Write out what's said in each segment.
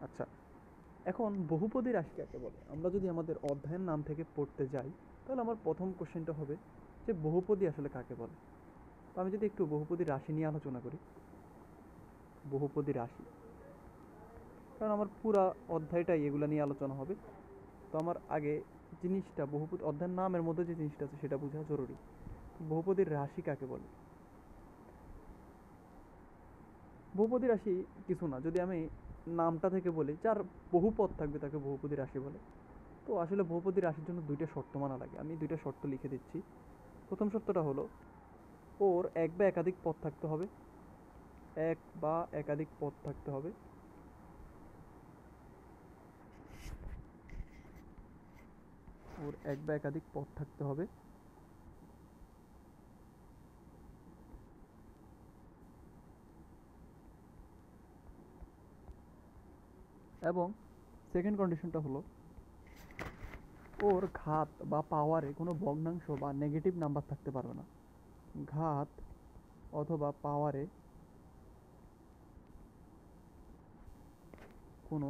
আচ্ছা, এখন বহুপদী রাশি কাকে বলে? আমরা যদি আমাদের অধ্যায়ের নাম থেকে পড়তে যাই, তাহলে আমার প্রথম কোশ্চেনটা হবে যে বহুপদী আসলে কাকে বলে। তো আমি যদি একটু বহুপদী রাশি নিয়ে আলোচনা করি, বহুপদী রাশি, কারণ আমার পুরা অধ্যায়টাই এগুলো নিয়ে আলোচনা হবে। তো আমার আগে জিনিসটা বহুপদী অধ্যায়ের নামের মধ্যে যে জিনিসটা আছে সেটা বোঝা জরুরি। বহুপদীর রাশি কাকে বলে? বহুপদী রাশি কিছু না, যদি আমি নামটা থেকে বলি, যার বহুপদ থাকবে তাকে বহুপদী রাশি বলে। তো আসলে বহুপদী রাশির জন্য দুইটা শর্ত মানা লাগে, আমি দুইটা শর্ত লিখে দিচ্ছি। প্রথম শর্তটা হলো ওর এক বা একাধিক পদ থাকতে হবে, এক বা একাধিক পদ থাকতে হবে। ওর এক বা একাধিক পদ থাকতে হবে। এবং সেকেন্ড কন্ডিশনটা হলো ওর ঘাত বা পাওয়ারে কোনো ভগ্নাংশ বা নেগেটিভ নাম্বার থাকতে পারবে না। ঘাত অথবা পাওয়ারে কোনো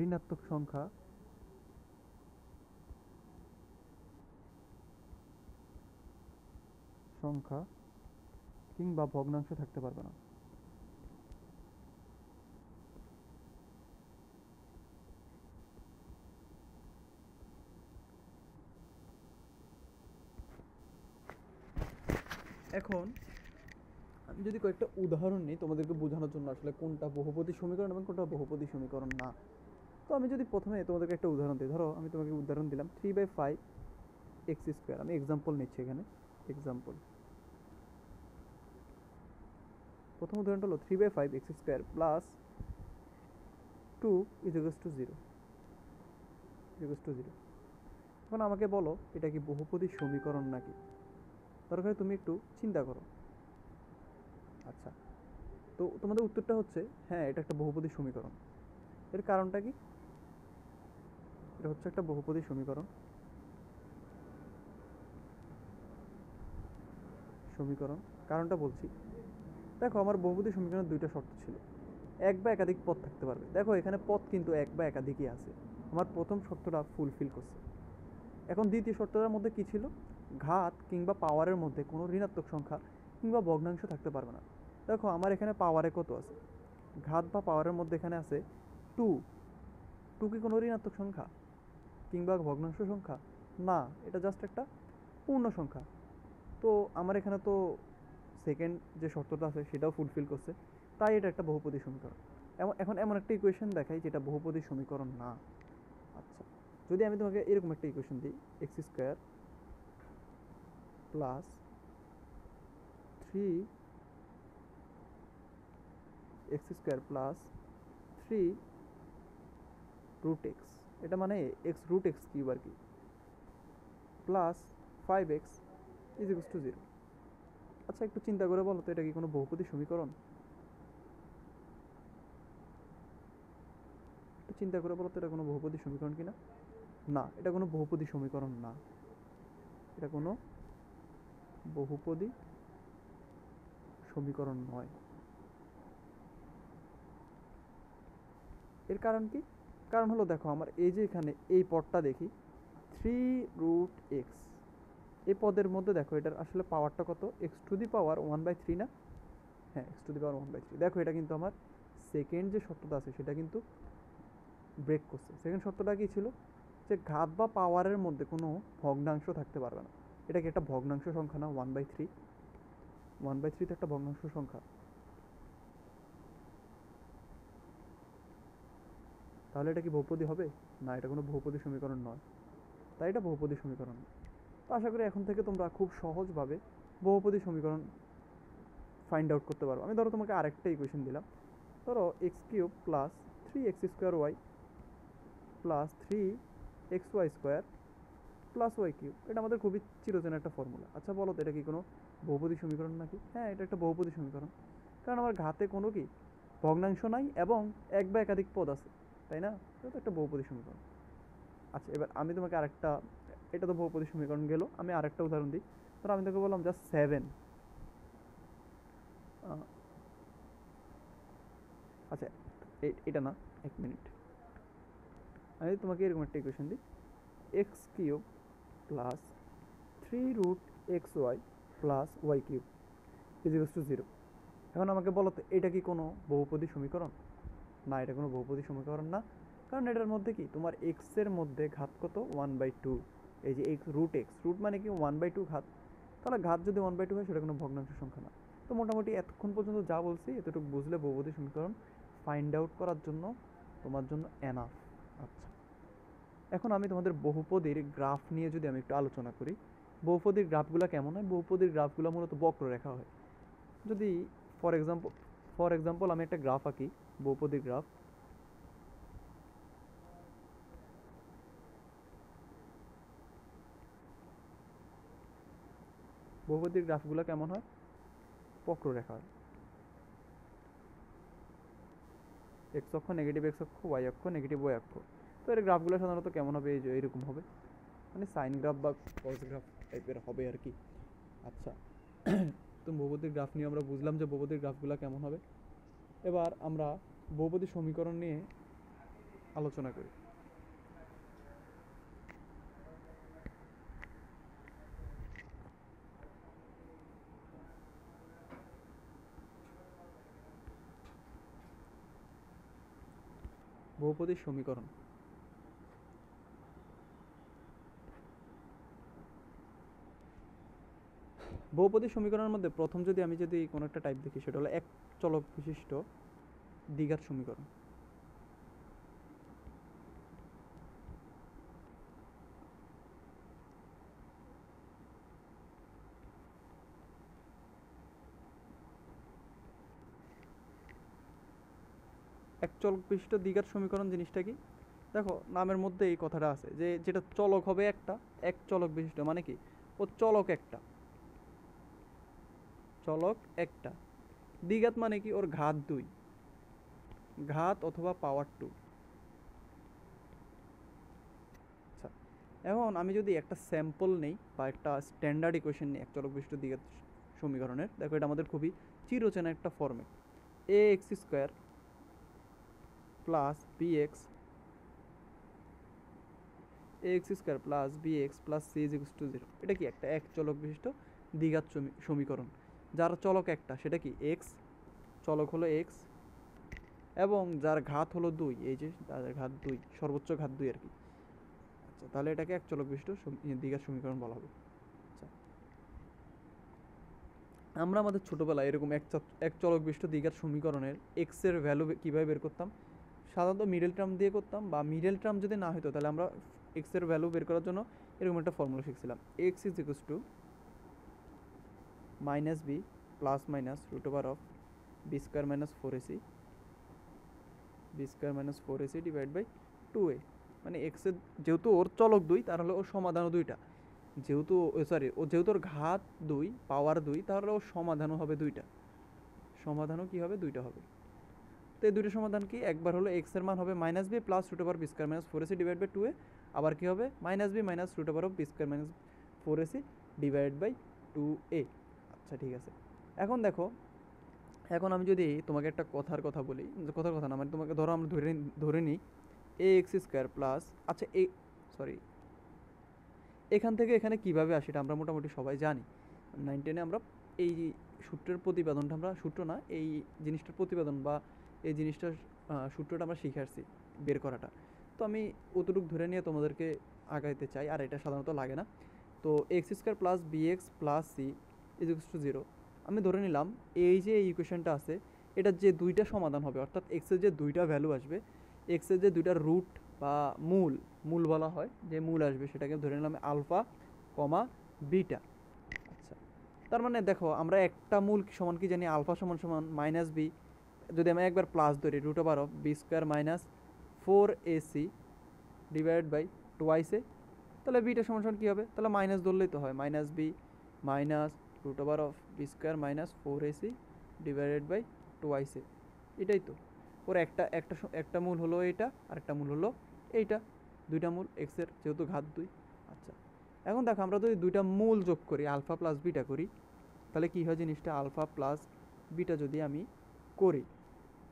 ঋণাত্মক সংখ্যা সংখ্যা কিংবা ভগ্নাংশ থাকতে পারবে না। এখন আমি যদি কয়েকটা উদাহরণ নিই তোমাদেরকে বোঝানোর জন্য আসলে কোনটা বহুপদী সমীকরণ এবং কোনটা বহুপদী সমীকরণ না। তো আমি যদি প্রথমে তোমাদেরকে একটা উদাহরণ দিই, ধরো আমি তোমাকে উদাহরণ দিলাম 3/5 x²। আমি এক্সাম্পল নিচ্ছি এখানে, এক্সাম্পল। প্রথম উদাহরণটা হলো 3/5 x² প্লাস 2 = 0, 0। এখন আমাকে বলো এটা কি বহুপদী সমীকরণ নাকি? দরকার তুমি একটু চিন্তা করো। আচ্ছা, তো তোমাদের উত্তরটা হচ্ছে হ্যাঁ, এটা একটা বহুপদী সমীকরণ। এর কারণটা কি? এটা হচ্ছে একটা বহুপদী সমীকরণ। সমীকরণ কারণটা বলছি। দেখো, আমার বহুপদী সমীকরণের দুইটা শর্ত ছিল, এক বা একাধিক পদ থাকতে পারবে। দেখো এখানে পদ কিন্তু এক বা একাধিকই আছে, আমার প্রথম শর্তটা ফুলফিল করছে। এখন দ্বিতীয় শর্তটার মধ্যে কি ছিল? ঘাত কিংবা পাওয়ারের মধ্যে কোনো ঋণাত্মক সংখ্যা কিংবা ভগ্নাংশ থাকতে পারবে না। দেখো আমার এখানে পাওয়ারে কত আছে? ঘাত বা পাওয়ারের মধ্যে এখানে আছে 2। 2 কি কোনো ঋণাত্মক সংখ্যা কিংবা ভগ্নাংশ সংখ্যা? না, এটা জাস্ট একটা পূর্ণ সংখ্যা। তো আমার এখানে তো সেকেন্ড যে শর্তটা আছে সেটাও ফুলফিল করছে, তাই এটা একটা বহুপদী সমীকরণ। এখন এমন একটা ইকুয়েশন দেখাই যেটা বহুপদী সমীকরণ না। আচ্ছা, যদি আমি তোমাকে এরকম একটা ইকুয়েশন দিই, x² plus 3x² plus 3 √x, এটা মানে x√x³ আর কি, প্লাস 5x = 0। আচ্ছা, একটু চিন্তা করে বলো তো এটা কি কোনো বহুপদী সমীকরণ? একটু চিন্তা করে বলো তো এটা কোনো বহুপদী সমীকরণ কিনা। না, এটা কোনো বহুপদী সমীকরণ না। এটা কোনো বহুপদী সমীকরণ নয়। এর কারণ কি? কারণ হলো দেখো, আমার এই যে এখানে এই পদটা দেখি 3√x, এই পদের মধ্যে দেখো এটার আসলে পাওয়ারটা কত? x⁻1/3 না? হ্যাঁ, x⁻1/3। দেখো এটা কিন্তু আমার সেকেন্ড যে শর্তটা আছে সেটা কিন্তু ব্রেক করছে। সেকেন্ড শর্তটা কি ছিল? যে ঘাত বা পাওয়ারের মধ্যে কোনো ভগ্নাংশ থাকতে পারবে না। এটা কি একটা ভগ্নাংশ সংখ্যা না? 1/3, 1/3 তো একটা ভগ্নাংশ সংখ্যা। তাহলে এটা কি বহুপদী হবে? না, এটা কোনো বহুপদী সমীকরণ নয়, তাই এটা বহুপদী সমীকরণ। তো আশা করি এখন থেকে তোমরা খুব সহজভাবে বহুপদী সমীকরণ ফাইন্ড আউট করতে পারো। আমি ধরো তোমাকে আরেকটা ইকুয়েশন দিলাম, ধরো x³ plus 3x² plus 3xy² plus y³ এটা আমাদের খুবই চিরচেনা একটা ফর্মুলা। আচ্ছা বলো তো এটা কি কোনো বহুপদী সমীকরণ নাকি? হ্যাঁ, এটা একটা বহুপদী সমীকরণ, কারণ আমার ঘাতে কোনো কি ভগ্নাংশ নাই এবং এক বা একাধিক পদ আছে, তাই না? এটা তো একটা বহুপদী সমীকরণ। আচ্ছা, এবার আমি তোমাকে আরেকটা, এটা তো বহুপদী সমীকরণ গেল, আমি আরেকটা উদাহরণ দিই। ধরো আমি তোকে বললাম জাস্ট 7, আচ্ছা এটা না, 1 মিনিট, আমি তোমাকে এরকম একটা ইকুয়েশন দিই, X cube plus 3√xy plus Y cube equals to 0। এখন আমাকে বলো তো এটা কি কোনো বহুপদী সমীকরণ? না, এটা কোনো বহুপদী সমীকরণ না, কারণ এটার মধ্যে কি তোমার এক্সের মধ্যে ঘাত কত 1/2, এই যে এক্স রুট মানে কি 1/2 ঘাত, তাহলে ঘাত যদি 1/2 হয় সেটা কোনো ভগ্নাংশ সংখ্যা না। তো মোটামুটি এতক্ষণ পর্যন্ত যা বলছি এতটুকু বুঝলে বহুপদী সমীকরণ ফাইন্ড আউট করার জন্য তোমার জন্য এনাফ। আচ্ছা, এখন আমি তোমাদের বহুপদীর গ্রাফ নিয়ে যদি আমি একটু আলোচনা করি, বহুপদীর গ্রাফগুলো কেমন হয়? বহুপদীর গ্রাফগুলো মূলত বক্ররেখা হয়। যদি ফর এক্সাম্পল আমি একটা গ্রাফ আঁকি, বহুপদীর গ্রাফ, বহুপদীর গ্রাফগুলো কেমন হয়? বক্ররেখা হয়। এক্স অক্ষ নেগেটিভ এক্স অক্ষ, ওয়াই অক্ষ নেগেটিভ ওয়াই অক্ষ। তো এর গ্রাফগুলো সাধারণত কেমন হবে? এই যে এরকম হবে, মানে সাইন গ্রাফ বা কস গ্রাফ টাইপের হবে আর কি। আচ্ছা, তো বহুপদীর গ্রাফ নিয়ে আমরা বুঝলাম যে বহুপদীর গ্রাফগুলো কেমন হবে। এবার আমরা বহুপদী সমীকরণ নিয়ে আলোচনা করি। বহুপদী সমীকরণ, বহুপদী সমীকরণের মধ্যে প্রথম আমি যদি কোনো একটা টাইপ দেখি, সেটা হলো এক চলক বিশিষ্ট দ্বিঘাত সমীকরণ। এক চলক বিশিষ্ট দ্বিঘাত সমীকরণ জিনিসটা কি? দেখো নামের মধ্যে এই কথাটা আছে যে যেটা চলক হবে একটা, এক চলক বিশিষ্ট মানে কি ও চলক একটা, চলক একটা। দ্বিঘাত মানে কি ওর ঘাত 2, ঘাত অথবা পাওয়ার 2। আচ্ছা, এখন আমি যদি একটা স্যাম্পল নেই বা একটা স্ট্যান্ডার্ড ইকুয়েশন নিই এক চলক বিশিষ্ট দ্বিঘাত সমীকরণের, দেখো এটা আমাদের খুবই চিরচেনা একটা ফর্মে, A X square plus B X, X square plus B x plus C is equals to 0। এটা কি একটা এক চলক বিশিষ্ট দ্বিঘাত সমীকরণ, যার চলক একটা, সেটা কি এক্স, চলক হলো এক্স, এবং যার ঘাত হলো 2, এই যে যার ঘাত 2, সর্বোচ্চ ঘাত 2 আর কি। আচ্ছা, তাহলে এটাকে এক চলক বিশিষ্ট দ্বিঘাত সমীকরণ বলা হবে। আচ্ছা, আমরা আমাদের ছোটোবেলায় এরকম এক চলক বিশিষ্ট দ্বিঘাত সমীকরণের এক্স এর ভ্যালু কীভাবে বের করতাম? সাধারণত মিডল টার্ম দিয়ে করতাম, বা মিডল টার্ম যদি না হতো তাহলে আমরা এক্স এর ভ্যালু বের করার জন্য এরকম একটা ফর্মুলা শিখছিলাম, X is equals to minus B plus minus root over of B square minus 4ac, B square minus 4ac divide by 2a। মানে এক্সের যেহেতু ওর চলক 2, তাহলে ওর সমাধানও 2টা, যেহেতু যেহেতু ওর ঘাত 2 পাওয়ার 2, তাহলে ওর সমাধানও হবে 2টা, সমাধানও কি হবে? 2টা হবে। তো এই দুইটা সমাধান কি? একবার হলো এক্স এর মান হবে minus B plus root over b square minus 4ac divide by 2a, আবার কি হবে? Minus B minus root over of B square minus 4ac divide by 2a। আচ্ছা ঠিক আছে, এখন দেখো, এখন আমি যদি তোমাকে একটা কথার কথা বলি, কথার কথা না মানে তোমাকে ধরো আমরা ধরে নিই এ এক্স স্কোয়ার প্লাস, আচ্ছা সরি, এখান থেকে এখানে কিভাবে আসে এটা আমরা মোটামুটি সবাই জানি। 9-10-এ আমরা এই সূত্রের প্রতিপাদনটা, আমরা সূত্র না, এই জিনিসটার প্রতিপাদন বা এই জিনিসটার সূত্রটা আমরা শিখে আসছি বের করাটা। তো আমি অতটুকু ধরে নিয়ে তোমাদেরকে আগাইতে চাই, আর এটা সাধারণত লাগে না। তো x square plus B x plus C is equals to 0, আমি ধরে নিলাম এই যে এই ইকুয়েশনটা আছে এটা যে দুইটা সমাধান হবে, অর্থাৎ এক্সের যে দুইটা ভ্যালু আসবে, এক্সের যে দুইটা রুট বা মূল বলা হয়, যে মূল আসবে সেটাকে ধরে নিলাম আলফা কমা বিটা। আচ্ছা, তার মানে দেখো আমরা একটা মূল সমান কি জানি? আলফা সমান সমান মাইনাস বি, যদি আমি একবার প্লাস ধরি root over of B square minus 4ac divide by twice A, তাহলে বিটা সমান সমান কী হবে? তাহলে মাইনাস ধরলেই তো হয়, minus B minus root over of B square minus 4ac divided by twice A. এটাই তো ওর একটা একটা একটা মূল হলো এইটা, আর একটা মূল হলো এইটা, দুইটা মূল এক্সের যেহেতু ঘাত 2। আচ্ছা, এখন দেখো আমরা যদি দুইটা মূল যোগ করি, আলফা প্লাস বিটা করি, তাহলে কী হয় জিনিসটা? আলফা প্লাস বিটা যদি আমি করি,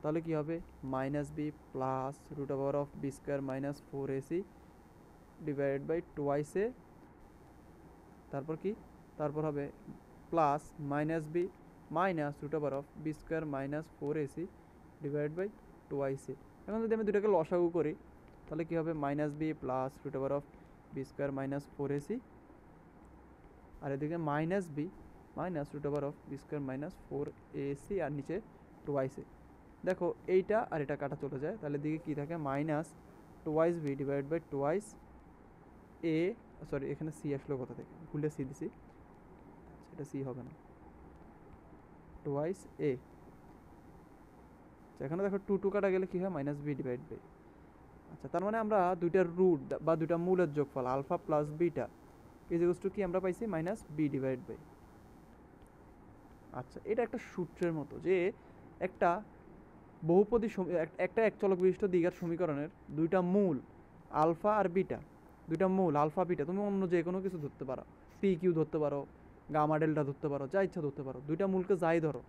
তাহলে কি হবে minus B plus root over of B square minus four AC divided by twice A, তারপর কি, তারপর হবে plus minus B minus root over of B square minus four AC divided by twice A. এখন যদি আমি দুটাকে লসাগু করি তাহলে কি হবে minus B plus root over of B square minus four AC, আর এদিকে minus B minus root over of B square minus four AC, আর নিচে টোয়াইস এ। দেখো এইটা আর এটা কাটা চলে যায়, তাহলে দিকে কী থাকে minus twice b divide by twice a, sorry এখানে সি আসলো কোথা থেকে, ভুলে সি দিছি, সেটা সি হবে না, টোয়াইস এ। এখানে দেখো টু টু কাটা গেলে কী হয় মাইনাস বি ডিভাইড বাই, আচ্ছা তার মানে আমরা দুইটার রুট বা দুইটা মূলের যোগফল alpha plus beta is equals to কি আমরা পাইছি মাইনাস বি ডিভাইড বাই। আচ্ছা এটা একটা সূত্রের মতো যে একটা বহুপদী একটা এক চলক বিশিষ্ট দ্বিঘাত সমীকরণের দুইটা মূল আলফা আর বিটা, দুইটা মূল আলফা বিটা, তুমি অন্য যে কোনো কিছু ধরতে পারো, পি কিউ ধরতে পারো, গামা ডেল্টা ধরতে পারো, যা ইচ্ছা ধরতে পারো, দুইটা মূলকে যাই ধরো,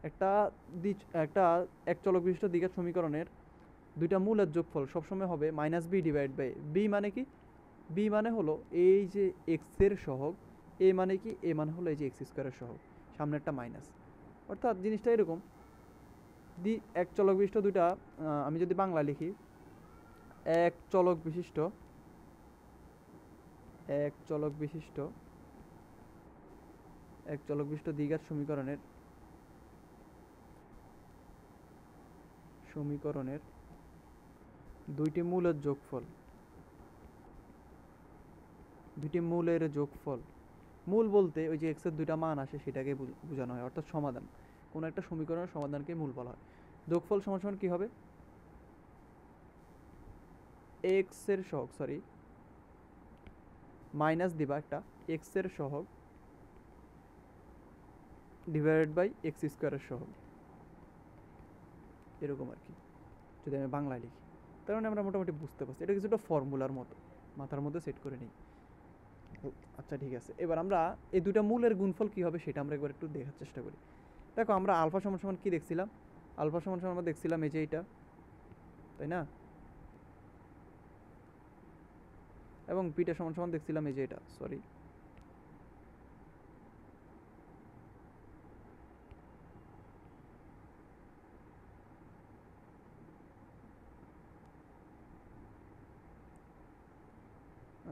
একটা একটা এক চলক বিশিষ্ট দ্বিঘাত সমীকরণের দুইটা মূলের যোগফল সবসময় হবে minus B divide by b. মানে কি, বি মানে হলো এই যে এক্সের সহগ, এ মানে কি, এ মানে হলো এই যে এক্স স্কোয়ারের সহগ, সামনে একটা মাইনাস। অর্থাৎ জিনিসটা এরকম, এক চলক বিশিষ্ট দুইটা, আমি যদি বাংলা লিখি, এক চলক বিশিষ্ট এক চলক বিশিষ্ট এক চলক বিশিষ্ট দ্বিঘাত সমীকরণের দুইটি মূলের যোগফল, মূল বলতে ওই যে এক্সের দুইটা মান আসে সেটাকে বোঝানো হয়, অর্থাৎ সমাধান, কোনো একটা সমীকরণের সমাধানকে মূল বলা হয়। যোগফল সমান সমান কি হবে, এক্স এর সহগ, সরি মাইনাস দিবা একটা এক্স এর সহগ ডিভাইডেড বাই এক্স স্কোয়ারের সহগ, এরকম আর কি যদি আমি বাংলায় লিখি। তার মানে আমরা মোটামুটি বুঝতে পারছি, এটা কিছুটা ফর্মুলার মতো মাথার মধ্যে সেট করে নিই। আচ্ছা ঠিক আছে, এবার আমরা এই দুটা মূলের গুণফল কী হবে সেটা আমরা একবার একটু দেখার চেষ্টা করি। দেখো আমরা আলফা সমান সমান কী দেখছিলাম, আলফা সমান সমান আমরা দেখছিলাম এই যে এইটা, তাই না, এবং বিটা সমান সমান দেখছিলাম এই যে এটা, সরি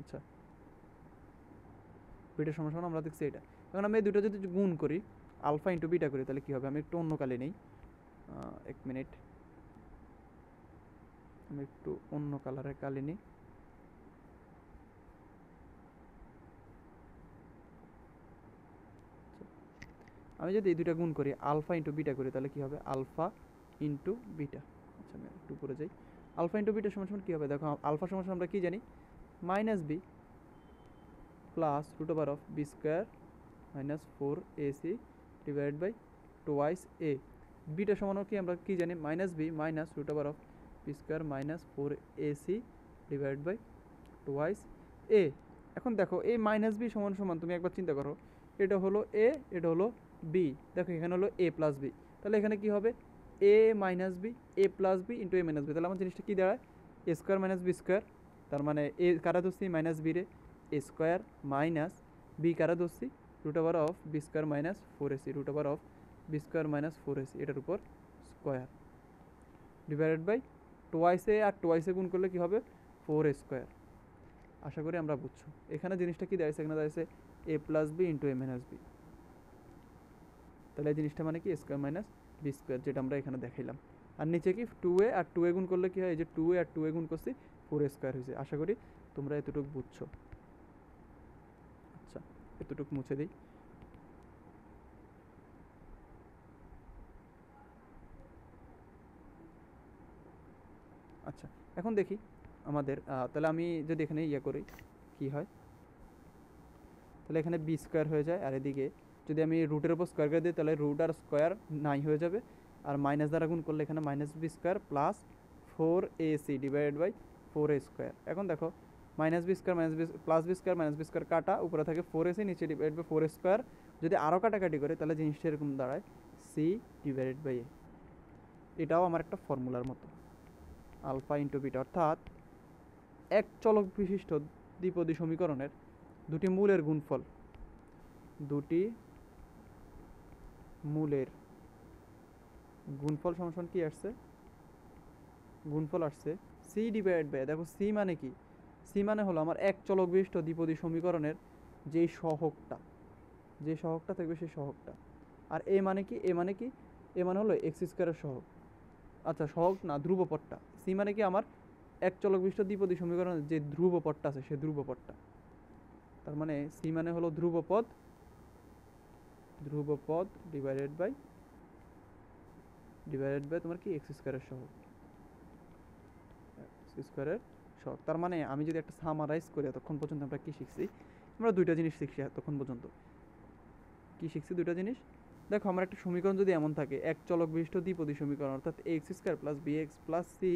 আচ্ছা বিটা সমান সমান আমরা দেখছি এটা। এখন আমি এই দুটো যদি গুণ করি, আলফা ইন্টু বিটা করি, তাহলে কী হবে, আমি একটু অন্য কালে নেই, এক মিনিট, আমি একটু অন্য কালারের কালি নিই। আমি যদি এই দুইটা গুণ করি আলফা ইন্টু বিটা করি তাহলে কী হবে আলফা ইন্টু বিটা। আচ্ছা আমি একটু উপরে যাই, আলফা ইন্টু বিটা সমান সমান কী হবে, দেখো আলফা সমান সমান আমরা কী জানি minus B plus root over of B square minus four A C divide by twice A. Beta সমান কি আমরা কী জানি minus B minus root over of B square minus four A C divide by twice A. এখন দেখো এই minus B সমান সমান তুমি একবার চিন্তা করো, এটা হলো এ, এটা হলো বি, দেখো এখানে হলো এ প্লাস বি, তাহলে এখানে কি হবে এ মাইনাস বি, এ প্লাস বি ইন্টু এ মাইনাস বি, তাহলে আমার জিনিসটা কী দাঁড়ায় এ স্কোয়ার মাইনাস বি স্কোয়ার, তার মানে এ কারা ধরছি মাইনাস বি রে, এ স্কোয়ার মাইনাস বি কারা ধরছি root over of B square minus four a c, root over of B square minus four a c এটার উপর স্কোয়ার ডিভাইডেড বাই টোয়াইসে, আর টোয়াইসে গুণ করলে কী হবে ফোর স্কোয়ার। আশা করি আমরা বুঝছো, এখানে জিনিসটা কী দাঁড়িয়েছে, এখানে দাঁড়িয়েছে এ প্লাস বি ইন্টু এ মাইনাস বি, তাহলে এই জিনিসটা মানে কি স্কোয়ার মাইনাস বি স্কোয়ার, যেটা আমরা এখানে দেখাইলাম। আর নিচে কি টু এ আর টু এ গুণ করলে কী হয়, এই যে টু এ আর টু এ গুণ করছি ফোর স্কোয়ার হয়েছে। আশা করি তোমরা এতটুকু বুঝছো। আচ্ছা এতটুকু মুছে দিই। আচ্ছা এখন দেখি আমাদের, তাহলে আমি যদি এখানে ইয়ে করি কী হয়, তাহলে এখানে বি স্কোয়ার হয়ে যায়, আর এদিকে যদি আমি রুটের উপর স্কোয়ার করে দিই তাহলে রুট আর স্কোয়ার নাই হয়ে যাবে, আর মাইনাস দ্বারা গুণ করলে এখানে minus b square plus four A c divided by four a square. এখন দেখো minus b square minus B plus b square minus b square কাটা, উপরে থাকে ফোর এ সি, নিচে ডিভাইড বাই ফোর স্কোয়ার। যদি আরও কাটাকাটি করে তাহলে জিনিসটা এরকম দাঁড়ায় সি ডিভাইডেড বাই এ। এটাও আমার একটা ফর্মুলার মতো, আলফা ইন্টু বিটা, অর্থাৎ এক চলক বিশিষ্ট দ্বিপদী সমীকরণের দুটি মূলের গুণফল, দুটি মূলের গুণফল সমান কি আসছে, গুণফল আসছে সি ডিভাইড বাই, দেখো সি মানে কি, সি মানে হলো আমার এক চলক বিশিষ্ট দ্বিপদী সমীকরণের যেই সহগটা, যে সহগটা থাকবে সেই সহগটা। আর এ মানে কি, এ মানে কি, এ মানে হলো এক্স স্কোয়ারের সহগ, আচ্ছা সহগ না, ধ্রুবপদটা। সি মানে কি, আমার এক চলক বিশিষ্ট দ্বিপদী সমীকরণের যে ধ্রুবপদটা আছে সেই ধ্রুবপদটা, তার মানে সি মানে হলো ধ্রুবপদ, ধ্রুবপদ ডিভাইডেড বাই তোমার কি এক্স স্কোয়ারের সহগ, এক্স স্কোয়ারের সহগ। তার মানে আমি যদি একটা সামারাইজ করি, এতক্ষণ পর্যন্ত আমরা কি শিখছি, আমরা দুইটা জিনিস শিখছি এতক্ষণ পর্যন্ত। কি শিখছি? দুইটা জিনিস। দেখো আমার একটা সমীকরণ যদি এমন থাকে, এক চলক বিশিষ্ট দ্বিপদী সমীকরণ, অর্থাৎ x square plus B x plus C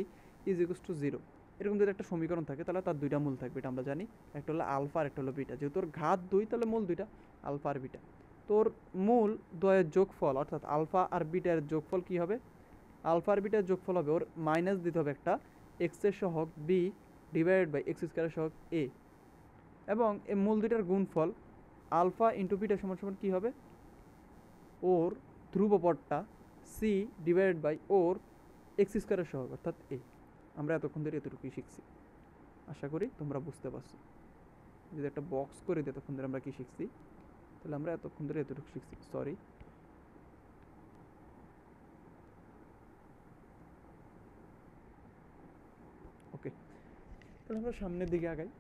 is equals to 0, এরকম যদি একটা সমীকরণ থাকে তাহলে তার দুইটা মূল থাকবে, এটা আমরা জানি। একটা হলো আলফা আর একটা হলো বিটা। যেহেতু তোর ঘাত 2 তাহলে মূল দুইটা, আলফা আর বিটা। তোর মূল দ্বয়ের যোগফল অর্থাৎ আলফা আর বিটার যোগফল কি হবে, আলফা আর বিটার যোগফল হবে, ওর মাইনাস দিতে হবে একটা এক্সের সহগ বি ডিভাইডেড বাই এক্স স্কোয়ারের সহগ এ, এবং এই মূল দুইটার গুণফল আলফা ইন্টু বিটা সমান সমান কী হবে, ওর ধ্রুবপদটা সি ডিভাইডেড বাই ওর এক্স স্কোয়ারের সহগ অর্থাৎ এ। আমরা এতক্ষণ ধরে এতটুকুই শিখছি, আশা করি তোমরা বুঝতে পারছো। যদি একটা বক্স করে দিই এতক্ষণ ধরে আমরা কি শিখছি, তাহলে আমরা এতক্ষণ ধরে এতটুকু শিখছি। সরি, ওকে, তাহলে আমরা সামনের দিকে আগাই।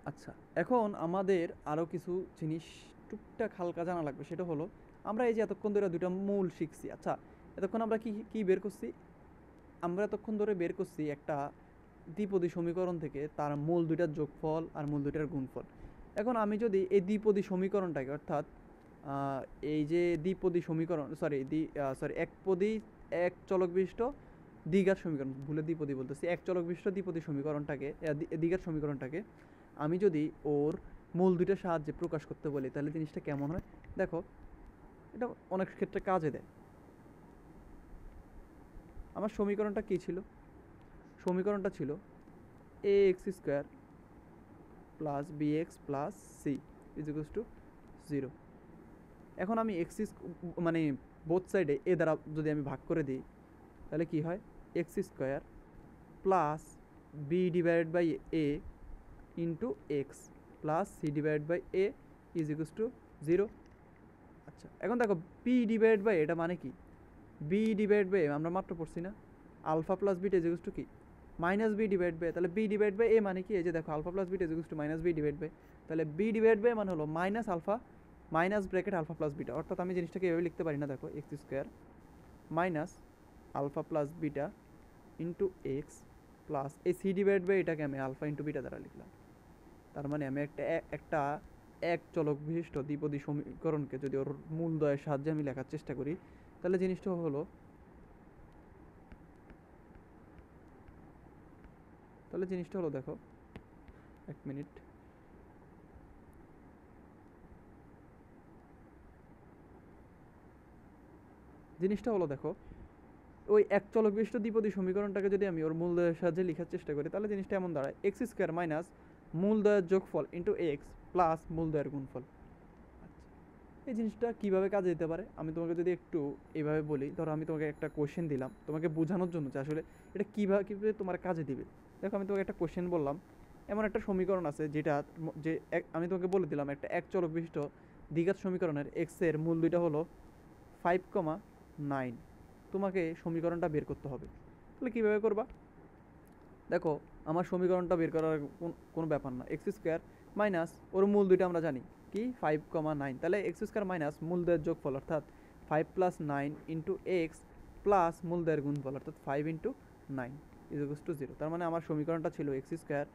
আচ্ছা, এখন আমাদের আরও কিছু জিনিস টুকটাক হালকা জানা লাগবে, সেটা হলো আমরা এই যে এতক্ষণ ধরে দুইটা মূল শিখছি। আচ্ছা, এতক্ষণ আমরা কি কি বের করছি, আমরা এতক্ষণ ধরে বের করছি একটা দ্বিপদী সমীকরণ থেকে তার মূল দুইটার যোগফল আর মূল দুইটার গুণফল। এখন আমি যদি এই দ্বিপদী সমীকরণটাকে, অর্থাৎ এই যে দ্বিপদী সমীকরণ, একপদী এক চলক বিশিষ্ট দ্বিঘাত সমীকরণ, ভুলে দ্বিপদী বলতেছি, এক চলক বিশিষ্ট দ্বিপদী সমীকরণটাকে, দ্বিঘাত সমীকরণটাকে আমি যদি ওর মূল দুইটার সাহায্যে প্রকাশ করতে বলি, তাহলে জিনিসটা কেমন হয় দেখো। এটা অনেক ক্ষেত্রে কাজে দেয়। আমার সমীকরণটা কী ছিল, সমীকরণটা ছিল A X square plus B x plus C is equals to 0। এখন আমি এক্স মানে বোথ সাইডে এ দ্বারা যদি আমি ভাগ করে দিই, তাহলে কি হয়, x square plus b divided by a into x plus c divide by a is equals to 0। আচ্ছা, এখন দেখো বি ডিভাইড বাই এটা মানে কি, বি ডিভাইড বাই আমরা মাত্র পড়ছি না, alpha plus beta is equals to কি, মাইনাস বি ডিভাইড বাই, তাহলে বি ডিভাইড বাই এ মানে কি, এই যে দেখো alpha plus beta is equals to minus B divide by, তাহলে বি ডিভাইড বাই মানে হলো minus alpha minus bracket alpha plus beta, অর্থাৎ আমি জিনিসটাকে এভাবে লিখতে পারি না, দেখো x square minus alpha plus beta into x plus এই সি ডিভাইড বাই এটাকে আমি আলফা ইন্টু বিটা দ্বারা লিখলাম। তার মানে আমি একটা এক চলক বিশিষ্ট দ্বিপদী সমীকরণকে যদি ওর মূল দ্বয়ের সাহায্যে আমি লেখার চেষ্টা করি, তাহলে জিনিসটা হলো, দেখো এক মিনিট, জিনিসটা হলো দেখো, ওই এক চলক বিশিষ্ট দ্বিপদী সমীকরণটাকে যদি আমি ওর মূল দ্বয়ের সাহায্যে লেখার চেষ্টা করি, তাহলে জিনিসটা এমন দাঁড়ায় এক্স স্কোয়ার মাইনাস মূল দ্বয়ের যোগফল ইন্টু এক্স প্লাস মূল দ্বয়ের গুণফল। আচ্ছা, এই জিনিসটা কীভাবে কাজে দিতে পারে আমি তোমাকে যদি একটু এইভাবে বলি, ধরো আমি তোমাকে একটা কোশ্চেন দিলাম তোমাকে বোঝানোর জন্য যে আসলে এটা কীভাবে তোমার কাজে দিবে। দেখো আমি তোমাকে একটা কোশ্চেন বললাম, এমন একটা সমীকরণ আছে যেটা আমি তোমাকে বলে দিলাম একটা এক চলক বিশিষ্ট দ্বিঘাত সমীকরণের এক্সের মূল দুইটা হলো 5,9, তোমাকে সমীকরণটা বের করতে হবে। তাহলে কীভাবে করবা, দেখো আমার সমীকরণটা বের করার কোনো ব্যাপার না, এক্স স্কোয়ার মাইনাস ওর মূল দুইটা আমরা জানি কি 5,9, তাহলে এক্স স্কোয়ার মাইনাস মূল দ্বয়ের যোগফল অর্থাৎ 5 + 9 ইন্টু এক্স প্লাস মূল দ্বয়ের গুণফল অর্থাৎ 5 × 9 ইজ ইকুয়ালস টু 0। তার মানে আমার সমীকরণটা ছিল এক্স স্কোয়ার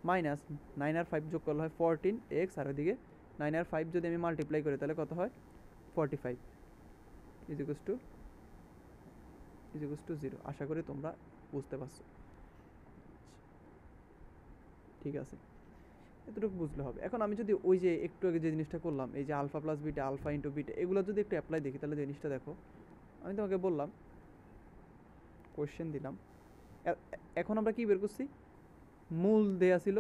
মাইনাস 9 আর 5 যোগ করলে হয় 14x, আর ওইদিকে 9 আর 5 যদি আমি মাল্টিপ্লাই করি তাহলে কত হয় 45 ইজ ইকুয়ালস টু 0। আশা করি তোমরা বুঝতে পারছো, ঠিক আছে, এতটুকু বুঝলে হবে। এখন আমি যদি ওই যে একটু আগে যে জিনিসটা করলাম, এই যে alpha plus beta alpha into beta, এগুলো যদি একটু অ্যাপ্লাই দেখি, তাহলে জিনিসটা দেখো, আমি তোমাকে বললাম কোশ্চেন দিলাম, এখন আমরা কি বের করছি, মূল দেয়া ছিল,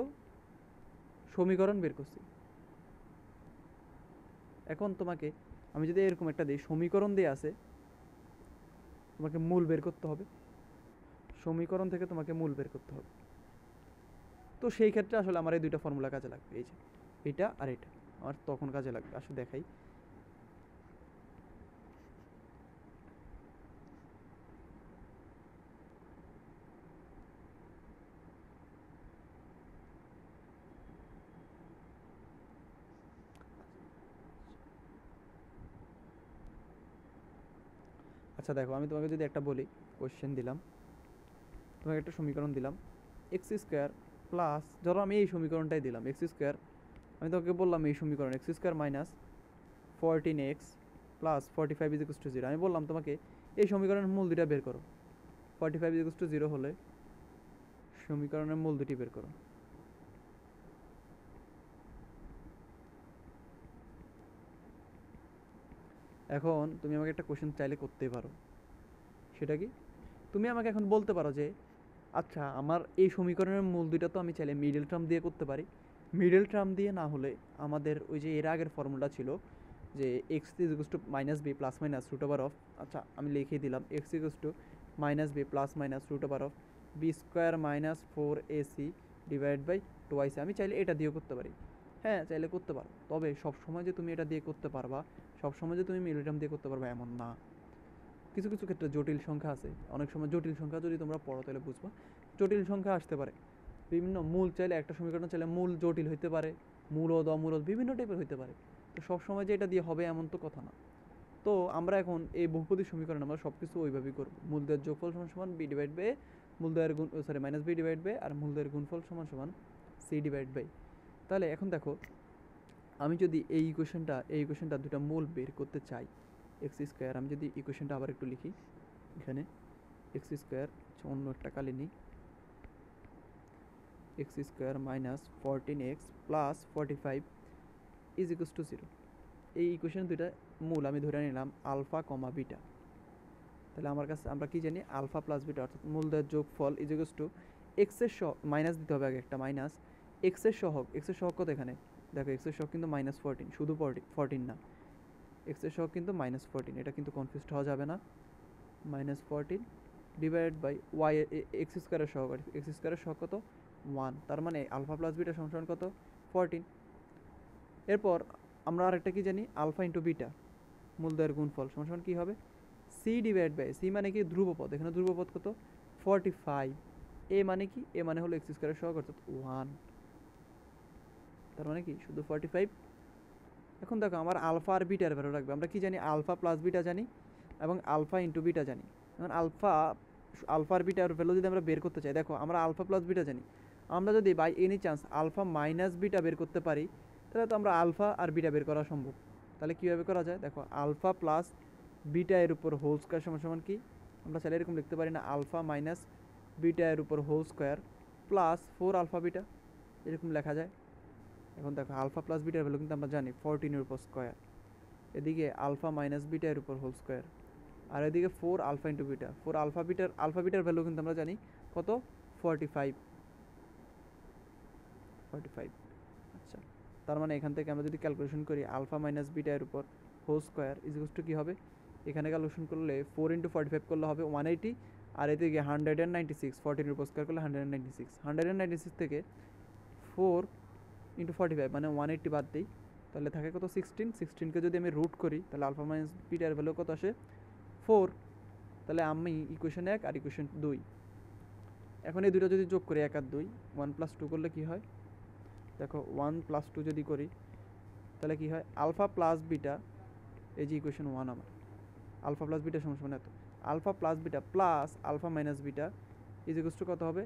সমীকরণ বের করছি। এখন তোমাকে আমি যদি এরকম একটা দিই, সমীকরণ দেয়া আছে, তোমাকে মূল বের করতে হবে, সমীকরণ থেকে তোমাকে মূল বের করতে হবে। তো সেই ক্ষেত্রে আসলে আমার এই দুইটা ফর্মুলা কাজে লাগবে, এই যে এটা আর এটা আমার তখন কাজে লাগবে। আসলে দেখাই, আচ্ছা দেখো আমি তোমাকে যদি একটা বলি, কোশ্চেন দিলাম, তোমাকে একটা সমীকরণ দিলাম, এক্স স্কোয়ার প্লাস, ধরো আমি এই সমীকরণটাই দিলাম, এক্স স্কোয়ার, আমি তোমাকে বললাম এই সমীকরণ x square minus 14x plus 45 is equal two 0, আমি বললাম তোমাকে এই সমীকরণের মূল দুইটা বের করো, 45 ইজ ইকুয়াল টু 0 হলে সমীকরণের মূল দুটি বের করো। এখন তুমি আমাকে একটা কোশ্চেন চাইলে করতেই পারো, সেটা কি, তুমি আমাকে এখন বলতে পারো যে আচ্ছা আমার এই সমীকরণের মূল দুইটা তো আমি চাইলে মিডল টার্ম দিয়ে করতে পারি, মিডল টার্ম দিয়ে না হলে আমাদের ওই যে এর আগের ফর্মুলা ছিল যে x is equal to minus B plus minus root over of, আচ্ছা আমি লিখে দিলাম x equal to minus B plus minus root over of B square minus 4ac divide by twice, আমি চাইলে এটা দিয়েও করতে পারি, হ্যাঁ চাইলে করতে পারো, তবে সবসময় যে তুমি এটা দিয়ে করতে পারবা, সবসময় যে তুমি মিডল টার্ম দিয়ে করতে পারবা এমন না। কিছু কিছু ক্ষেত্রে জটিল সংখ্যা আছে, অনেক সময় জটিল সংখ্যা যদি তোমরা পড়ো তাহলে বুঝবা, জটিল সংখ্যা আসতে পারে, বিভিন্ন মূল চাইলে একটা সমীকরণ চাইলে মূল জটিল হইতে পারে, মূলদ অমূলদ বিভিন্ন টাইপের হইতে পারে, তো সবসময় যে এটা দিয়ে হবে এমন তো কথা না। তো আমরা এখন এই বহুপদী সমীকরণ আমরা সব কিছু ওইভাবেই করব, মূলদের যোগফল সমান সমান বি ডিভাইড বাই মূলদের গুণ, sorry minus B divide by আর মূলদের গুণফল সমান সমান সি ডিভাইড বাই। তাহলে এখন দেখো আমি যদি এই ইকুয়েশনটা দুটা মূল বের করতে চাই, এক্স স্কোয়ার, আমি যদি ইকুয়েশনটা আবার একটু লিখি, এখানে এক্স স্কোয়ার অন্য একটা কালি নিই, x square minus 14x plus 45 is equal two 0, এই ইকুয়েশন দুইটা মূল আমি ধরে নিলাম আলফা কমা বিটা। তাহলে আমার কাছে আমরা কি জানি, আলফা প্লাস বিটা অর্থাৎ মূলদের যোগফল ইজ ইকুয়াল টু এক্সের সহ মাইনাস দিতে হবে আগে একটা মাইনাস, এক্সের সহগ কত এখানে, দেখো এক্সের সহগ কিন্তু -14, শুধু 14 না, এক্সের সহগ কিন্তু -14, এটা কিন্তু কনফিউজ হওয়া যাবে না, -14 ডিভাইড বাই ওয়াই এক্স স্কোয়ারের সহগ, এক্স স্কোয়ারের সহগ কত 1, তার মানে আলফা প্লাস বিটা সমান কত 14। এরপর আমরা আরেকটা কি জানি, আলফা ইন্টু বিটা মূলদের গুণফল সমান কি হবে, সি ডিভাইড বাই, সি মানে কি ধ্রুবপদ, এখানে ধ্রুবপদ কত 45, এ মানে কি, এ মানে হলো এক্স স্কোয়ারের সহগ অর্থাৎ 1, তার মানে কি শুধু 45। এখন দেখো আমার আলফা আর বিটার ভ্যালু রাখবে, আমরা কি জানি আলফা প্লাস বিটা জানি এবং আলফা ইন্টু বিটা জানি, এখন আলফা আর বিটার ভ্যালু যদি আমরা বের করতে চাই, দেখো আমরা আলফা প্লাস বিটা জানি, আমরা যদি by any chance alpha minus beta বের করতে পারি তাহলে তো আমরা আলফা আর বিটা বের করা সম্ভব। তাহলে কীভাবে করা যায়, দেখো আলফা প্লাস বিটা এর উপর হোল স্কোয়ার সমান সমান কি, আমরা চাইলে এরকম লিখতে পারি না, আলফা মাইনাস বিটা এর উপর whole square plus 4 alpha beta, এরকম লেখা যায়। এখন দেখো আলফা প্লাস বিটার ভ্যালু কিন্তু আমরা জানি 14 এর উপর স্কোয়ার, এদিকে আলফা মাইনাস বিটা এর উপর হোল স্কোয়ার, আর এদিকে 4 আলফা ইন্টু বিটা, 4 আলফা বিটার ভ্যালু কিন্তু আমরা জানি কত 45। আচ্ছা তার মানে এখান থেকে আমরা যদি ক্যালকুলেশন করি আলফা মাইনাস বিটা এর উপর whole square is equal to কী হবে, এখানে ক্যালকুলেশন করলে 4 ইন্টু 45 করলে হবে 180, আর এদিকে 196, 14 এর উপর স্কোয়ার করলে 196 থেকে 4 ইন্টু 45 মানে 180 বাদ দিই, তাহলে থাকে কত 16কে যদি আমি রুট করি তাহলে আলফা মাইনাস বিটার ভ্যালু কত আসে 4, তাহলে আমি ইকুয়েশন 1 আর ইকুয়েশন 2, এখন এই দুটো যদি যোগ করি 1 আর 2, 1 প্লাস 2 করলে কি হয়, দেখো 1 প্লাস 2 যদি করি তাহলে কি হয়, আলফা প্লাস বিটা, এই যে ইকুয়েশন 1 আমার, আলফা প্লাস বিটা সমান এত, alpha plus beta plus alpha minus beta is equal to কত হবে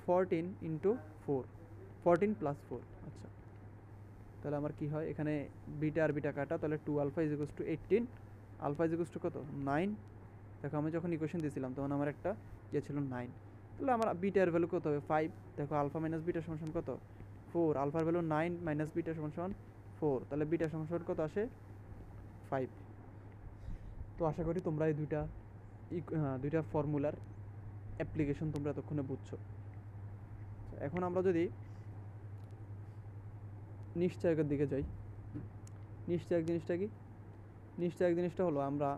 14 ইন্টু 4, 14 প্লাস 4। আচ্ছা তাহলে আমার কি হয়, এখানে বিটা আর বিটা কাটা, তাহলে 2 alpha is equal to 18, alpha is equal to কত 9, দেখো আমি যখন ইকুয়েশন দিয়েছিলাম তখন আমার একটা ইয়ে ছিল 9, তাহলে আমার বিটার ভ্যালু কত হবে 5, দেখো আলফা মাইনাস বিটা সমান কত 4, আলফার ভ্যালু 9 মাইনাস বিটা সমান 4, তাহলে বিটা সমান কত আসে 5। তো আশা করি তোমরা এই দুইটা ফর্মুলার অ্যাপ্লিকেশন তোমরা এতক্ষণে বুঝছো। এখন আমরা যদি নিশ্চয়কের দিকে যাই, নিশ্চয়ক জিনিসটা কি? নিশ্চয়ক জিনিসটা হলো আমরা,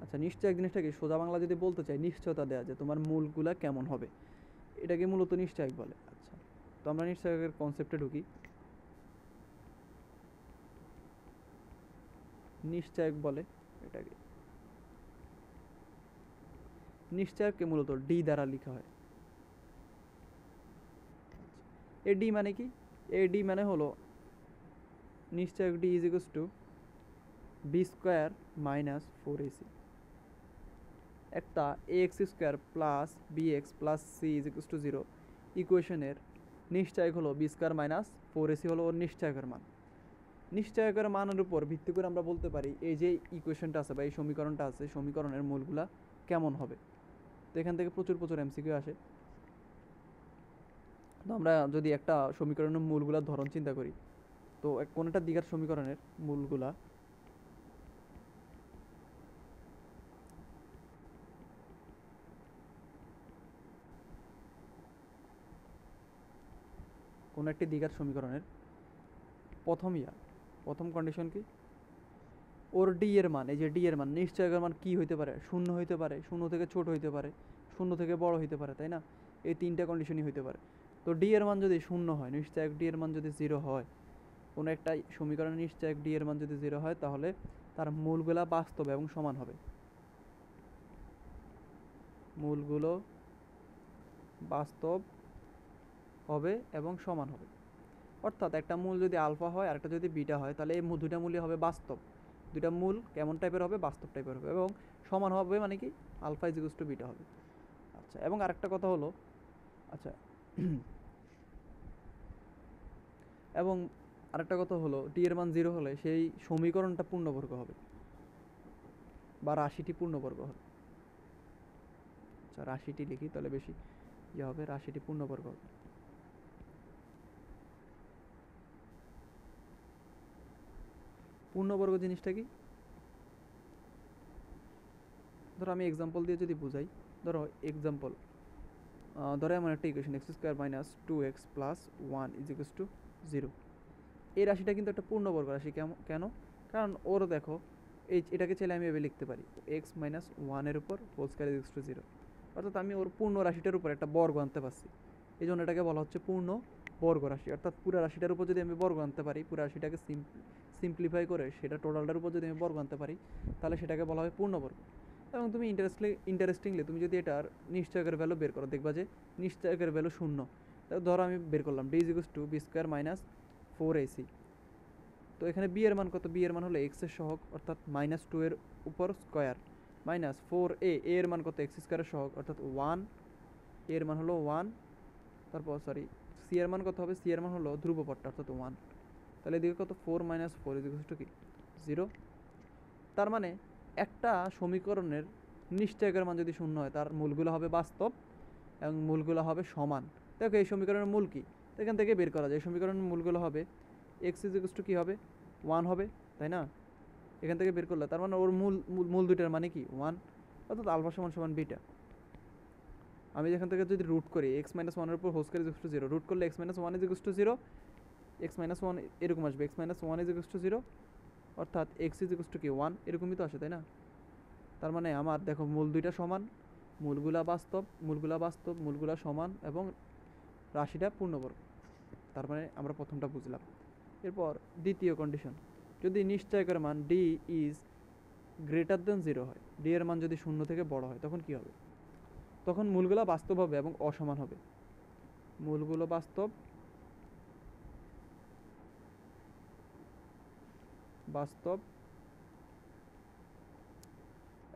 আচ্ছা নিশ্চয়ক জিনিসটা কি সোজা বাংলা যদি বলতে চাই, নিশ্চয়তা দেওয়া যে তোমার মূলগুলা কেমন হবে, এটাকে মূলত নিশ্চয়ক বলে। আচ্ছা, তো আমরা নিশ্চয়কের কনসেপ্টে ঢুকি। নিশ্চয়ক বলে এটাকে, নিশ্চয়ককে মূলত ডি দ্বারা লেখা হয়। এ ডি মানে কি? এ ডি মানে হলো নিশ্চয়ক D is equals to B square minus 4ac, একটা A X square plus B x plus C is equals to 0 ইকুয়েশনের নিশ্চয়ক হলো বি স্কোয়ার মাইনাস 4ac হলো ওর নিশ্চয়কের মান। নিশ্চয়কের মানের উপর ভিত্তি করে আমরা বলতে পারি এই যে ইকুয়েশনটা আছে বা এই সমীকরণটা আছে, সমীকরণের মূলগুলা কেমন হবে। তো এখান থেকে প্রচুর প্রচুর এমসিকিউ আসে। তো আমরা যদি একটা সমীকরণের মূলগুলার ধরন চিন্তা করি, তো কোনটা দ্বিঘাত সমীকরণের মূলগুলা কোনো একটি দ্বিঘাত সমীকরণের প্রথম কন্ডিশন কি? ওর ডি এর মান, এই যে ডি এর মান, নিশ্চয়কের মান কি হইতে পারে? শূন্য হইতে পারে, শূন্য থেকে ছোট হইতে পারে, শূন্য থেকে বড় হইতে পারে, তাই না? এই তিনটা কন্ডিশনই হইতে পারে। তো ডি এর মান যদি শূন্য হয়, নিশ্চয়ক ডি এর মান যদি 0 হয়, কোনো একটা সমীকরণের নিশ্চয়ক ডি এর মান যদি 0 হয়, তাহলে তার মূলগুলা বাস্তব এবং সমান হবে। মূলগুলো বাস্তব হবে এবং সমান হবে। অর্থাৎ একটা মূল যদি আলফা হয় আর একটা যদি বিটা হয়, তাহলে এই দুইটা মূলই হবে বাস্তব। দুইটা মূল কেমন টাইপের হবে? বাস্তব টাইপের হবে এবং সমান হবে, মানে কি alpha is equals to beta হবে। আচ্ছা, এবং আরেকটা কথা হলো, আচ্ছা এবং আরেকটা কথা হলো টি এর মান 0 হলে সেই সমীকরণটা পূর্ণবর্গ হবে বা রাশিটি পূর্ণবর্গ হবে। আচ্ছা, রাশিটি লিখি তাহলে বেশি ইয়ে হবে, রাশিটি পূর্ণবর্গ হবে। পূর্ণবর্গ জিনিসটা কি? ধরো আমি এক্সাম্পল দিয়ে যদি বুঝাই, ধরো এক্সাম্পল, ধরো এমন একটা equation x square minus 2x plus 1 is equals to 0। এই রাশিটা কিন্তু একটা পূর্ণবর্গ রাশি। কেন? কারণ ওর দেখো এটাকে চাইলে আমি এভাবে লিখতে পারি, এক্স মাইনাস 1-এর উপর whole square is equals to 0। অর্থাৎ আমি ওর পূর্ণ রাশিটার উপর একটা বর্গ আনতে পারছি, এই জন্য এটাকে বলা হচ্ছে পূর্ণ বর্গ রাশি। অর্থাৎ পুরো রাশিটার উপর যদি আমি বর্গ আনতে পারি, পুরো রাশিটাকে সিম্পলিফাই করে সেটা টোটালটার উপর যদি আমি বর্গ আনতে পারি, তাহলে সেটাকে বলা হয় পূর্ণবর্গ। এবং তুমি ইন্টারেস্টিংলি তুমি যদি এটার নিশ্চয়কের ভ্যালু বের করো, দেখবা যে নিশ্চয়কের ভ্যালু 0। ধরো আমি বের করলাম D is equals to B square minus 4ac। তো এখানে বি এর মান কত? বি এর মান হলো এক্স এর সহগ অর্থাৎ -2 এর উপর স্কোয়ার মাইনাস 4a, এর মান কত? এক্স স্কোয়ারের সহগ অর্থাৎ 1, এর মান হলো 1। তারপর সি এর মান কত হবে? সি এর মান হলো ধ্রুবপদটা অর্থাৎ 1। তাহলে এদিকে কত? 4 - 4 ইজ কি 0। তার মানে একটা সমীকরণের নিশ্চয়কের মান যদি 0 হয়, তার মূলগুলো হবে বাস্তব এবং মূলগুলো হবে সমান। দেখো এই সমীকরণের মূল কি? এখান থেকে বের করা যায়। এই সমীকরণের মূলগুলো হবে এক্স ইজ ইকুয়ালস টু কী হবে? 1 হবে, তাই না? এখান থেকে বের করলে তার মানে ওর মূল দুইটার মানে কি 1, অর্থাৎ আলফা সমান সমান বিটা। আমি যেখান থেকে যদি রুট করি এক্স মাইনাস 1-এর উপর whole square is equals to 0, root করলে X minus 1 is equals to 0, X minus 1 এরকম আসবে, X minus 1 is equals to 0, অর্থাৎ এক্স ইজ ইকুয়ালস টু কি 1, এরকমই তো আসে, তাই না? তার মানে আমার দেখো মূল দুইটা সমান, মূলগুলা বাস্তব, মূলগুলা সমান এবং রাশিটা পূর্ণবর্গ। তার মানে আমরা প্রথমটা বুঝলাম। এরপর দ্বিতীয় কন্ডিশন, যদি নিশ্চয়কের মান ডি ইজ গ্রেটার দেন 0 হয়, ডি এর মান যদি 0 থেকে বড় হয়, তখন কি হবে? তখন মূলগুলো বাস্তব হবে এবং অসমান হবে। মূলগুলো বাস্তব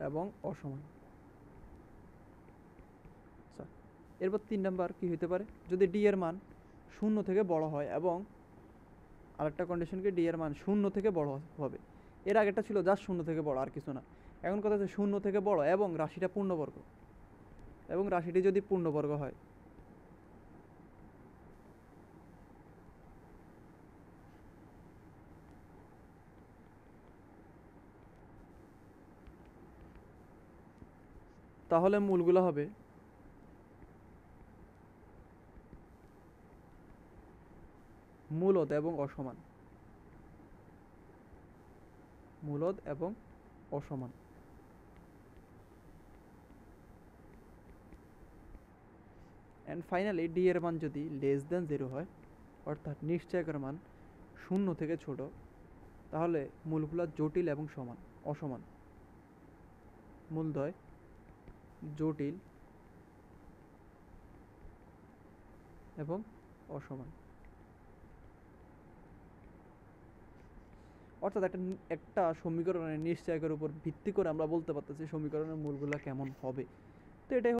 এবং অসমান। আচ্ছা, এরপর 3 নাম্বার কি হতে পারে? যদি ডি এর মান 0 থেকে বড় হয় এবং আরেকটা কন্ডিশনকে ডি এর মান 0 থেকে বড় হবে। এর আগেরটা ছিল জাস্ট 0 থেকে বড়, আর কিছু না। এখন কথা হচ্ছে 0 থেকে বড় এবং রাশিটা পূর্ণবর্গ, এবং রাশিটি যদি পূর্ণবর্গ হয়, তাহলে মূলগুলো হবে মূলদ এবং অসমান। মূলদ এবং অসমান। অ্যান্ড ফাইনালি ডি এর মান যদি লেস দেন 0 হয়, অর্থাৎ নিশ্চয়কের মান 0 থেকে ছোট, তাহলে মূলগুলো জটিল এবং অসমান। মূলদ্বয় জটিল এবং অসমান। অর্থাৎ একটা সমীকরণের নিশ্চয়কের উপর ভিত্তি করে আমরা বলতে পারতেছি সমীকরণের মূলগুলো কেমন হবে। তো এটাই